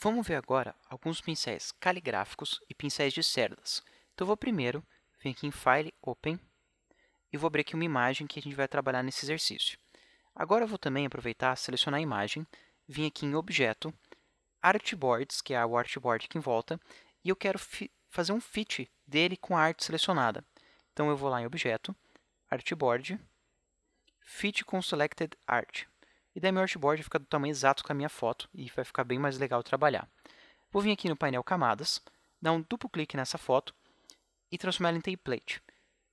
Vamos ver agora alguns pincéis caligráficos e pincéis de cerdas. Então, eu vou primeiro vir aqui em File, Open, e vou abrir aqui uma imagem que a gente vai trabalhar nesse exercício. Agora, eu vou também aproveitar, selecionar a imagem, vir aqui em Objeto, Artboards, que é o artboard aqui em volta, e eu quero fazer um fit dele com a arte selecionada. Então, eu vou lá em Objeto, Artboard, Fit com Selected Art. E daí meu artboard vai ficar do tamanho exato com a minha foto e vai ficar bem mais legal trabalhar. Vou vir aqui no painel Camadas, dar um duplo clique nessa foto e transformar ela em template.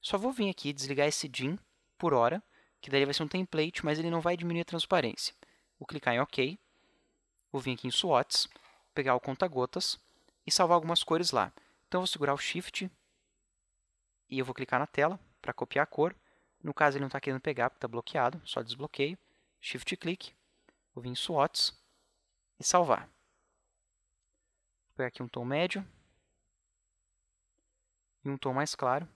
Só vou vir aqui desligar esse dim por hora, que daí vai ser um template, mas ele não vai diminuir a transparência. Vou clicar em OK, vou vir aqui em Swatches, pegar o conta-gotas e salvar algumas cores lá. Então, vou segurar o Shift e eu vou clicar na tela para copiar a cor. No caso, ele não está querendo pegar porque está bloqueado, só desbloqueio. Shift clique, vou vir em Swatches e salvar. Vou pegar aqui um tom médio e um tom mais claro.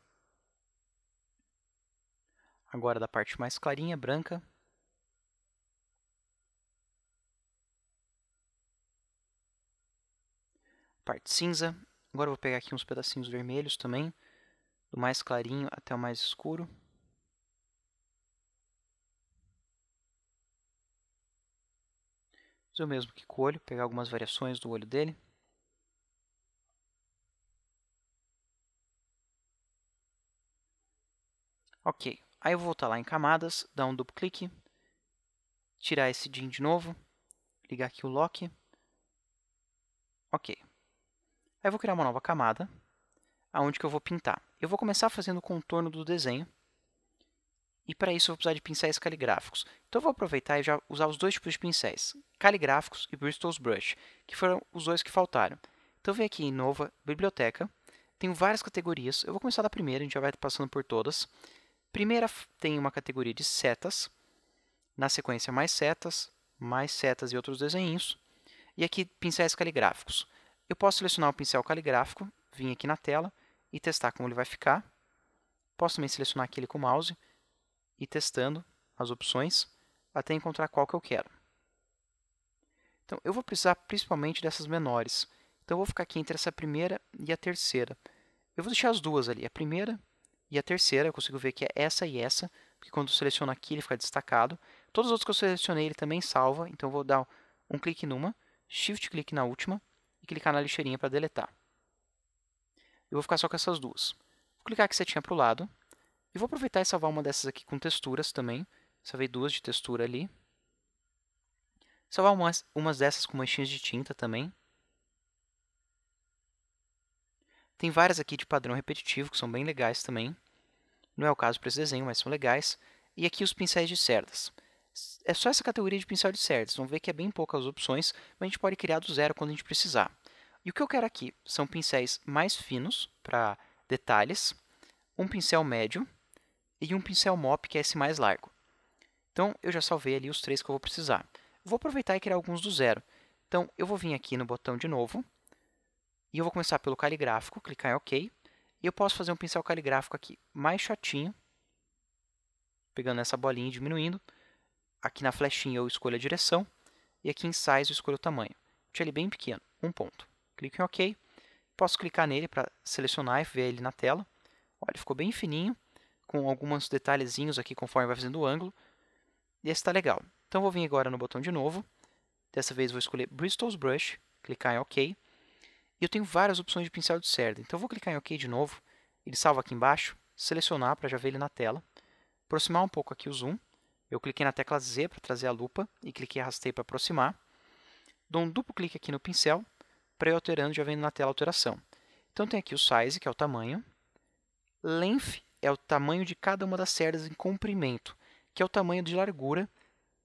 Agora da parte mais clarinha, branca. Parte cinza. Agora eu vou pegar aqui uns pedacinhos vermelhos também, do mais clarinho até o mais escuro. Fazer o mesmo que com o olho, pegar algumas variações do olho dele. Ok, aí eu vou voltar lá em camadas, dar um duplo clique, tirar esse dim de novo, ligar aqui o Lock. Ok. Aí eu vou criar uma nova camada, aonde que eu vou pintar. Eu vou começar fazendo o contorno do desenho, e para isso eu vou precisar de pincéis caligráficos. Então eu vou aproveitar e já usar os dois tipos de pincéis, caligráficos e Bristol's Brush, que foram os dois que faltaram. Então eu venho aqui em Nova Biblioteca, tenho várias categorias, eu vou começar da primeira, a gente já vai passando por todas. Primeira tem uma categoria de setas, na sequência mais setas e outros desenhos, e aqui pincéis caligráficos. Eu posso selecionar o pincel caligráfico, vir aqui na tela e testar como ele vai ficar. Posso também selecionar aquele com o mouse e testando as opções até encontrar qual que eu quero. Então, eu vou precisar principalmente dessas menores. Então, eu vou ficar aqui entre essa primeira e a terceira. Eu vou deixar as duas ali, a primeira e a terceira. Eu consigo ver que é essa e essa, porque quando eu seleciono aqui, ele fica destacado. Todos os outros que eu selecionei, ele também salva. Então, eu vou dar um clique numa, Shift clique na última e clicar na lixeirinha para deletar. Eu vou ficar só com essas duas. Vou clicar aqui setinha para o lado. E vou aproveitar e salvar uma dessas aqui com texturas também. Salvei duas de textura ali. Salvar umas dessas com manchinhas de tinta também. Tem várias aqui de padrão repetitivo, que são bem legais também. Não é o caso para esse desenho, mas são legais. E aqui os pincéis de cerdas. É só essa categoria de pincel de cerdas. Vão ver que é bem poucas opções, mas a gente pode criar do zero quando a gente precisar. E o que eu quero aqui são pincéis mais finos, para detalhes, um pincel médio e um pincel mop, que é esse mais largo. Então, eu já salvei ali os três que eu vou precisar. Vou aproveitar e criar alguns do zero. Então, eu vou vir aqui no botão de novo, e eu vou começar pelo caligráfico, clicar em OK, e eu posso fazer um pincel caligráfico aqui mais chatinho, pegando essa bolinha e diminuindo. Aqui na flechinha eu escolho a direção, e aqui em Size eu escolho o tamanho. Deixa ele bem pequeno, 1 ponto. Clico em OK, posso clicar nele para selecionar e ver ele na tela. Olha, ficou bem fininho, com alguns detalhezinhos aqui conforme vai fazendo o ângulo. E esse está legal. Então, vou vir agora no botão de novo. Dessa vez, vou escolher Bristol's Brush, clicar em OK. E eu tenho várias opções de pincel de cerda. Então, eu vou clicar em OK de novo. Ele salva aqui embaixo. Selecionar para já ver ele na tela. Aproximar um pouco aqui o zoom. Eu cliquei na tecla Z para trazer a lupa e cliquei e arrastei para aproximar. Dou um duplo clique aqui no pincel para ir alterando, já vendo na tela a alteração. Então, tem aqui o Size, que é o tamanho. Length é o tamanho de cada uma das cerdas em comprimento, que é o tamanho de largura,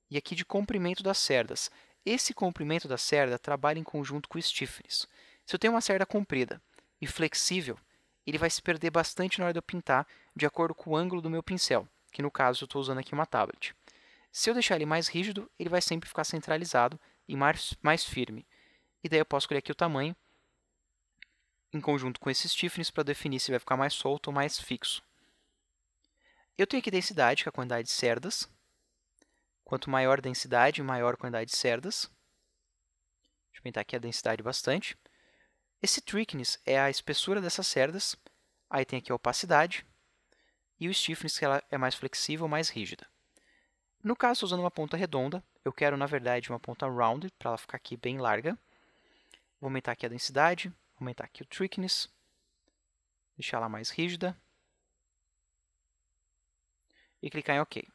e aqui de comprimento das cerdas. Esse comprimento da cerda trabalha em conjunto com o stiffness. Se eu tenho uma cerda comprida e flexível, ele vai se perder bastante na hora de eu pintar, de acordo com o ângulo do meu pincel, que no caso eu estou usando aqui uma tablet. Se eu deixar ele mais rígido, ele vai sempre ficar centralizado e mais firme. E daí eu posso escolher aqui o tamanho, em conjunto com esse stiffness, para definir se vai ficar mais solto ou mais fixo. Eu tenho aqui densidade, que é a quantidade de cerdas. Quanto maior a densidade, maior a quantidade de cerdas. Deixa eu aumentar aqui a densidade bastante. Esse Thickness é a espessura dessas cerdas. Aí tem aqui a opacidade. E o Stiffness, que ela é mais flexível, mais rígida. No caso, estou usando uma ponta redonda. Eu quero, na verdade, uma ponta rounded, para ela ficar aqui bem larga. Vou aumentar aqui a densidade, aumentar aqui o Thickness, deixar ela mais rígida. E clicar em OK.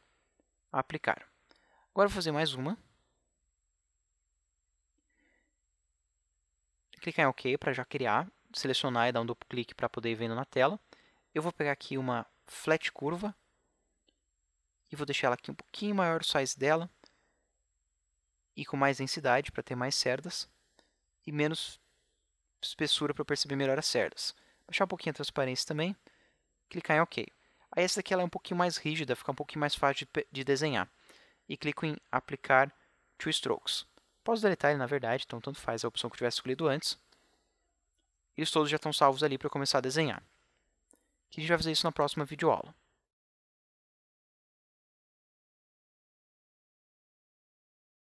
Aplicar. Agora vou fazer mais uma. Clicar em OK para já criar, selecionar e dar um duplo clique para poder ir vendo na tela. Eu vou pegar aqui uma flat curva e vou deixar ela aqui um pouquinho maior o size dela e com mais densidade para ter mais cerdas e menos espessura para eu perceber melhor as cerdas. Baixar um pouquinho a transparência também, clicar em OK. Aí essa daqui ela é um pouquinho mais rígida, fica um pouquinho mais fácil de desenhar. E clico em aplicar Two Strokes. Posso deletar ele na verdade, então tanto faz a opção que eu tivesse escolhido antes. Eles todos já estão salvos ali para eu começar a desenhar. A gente vai fazer isso na próxima videoaula.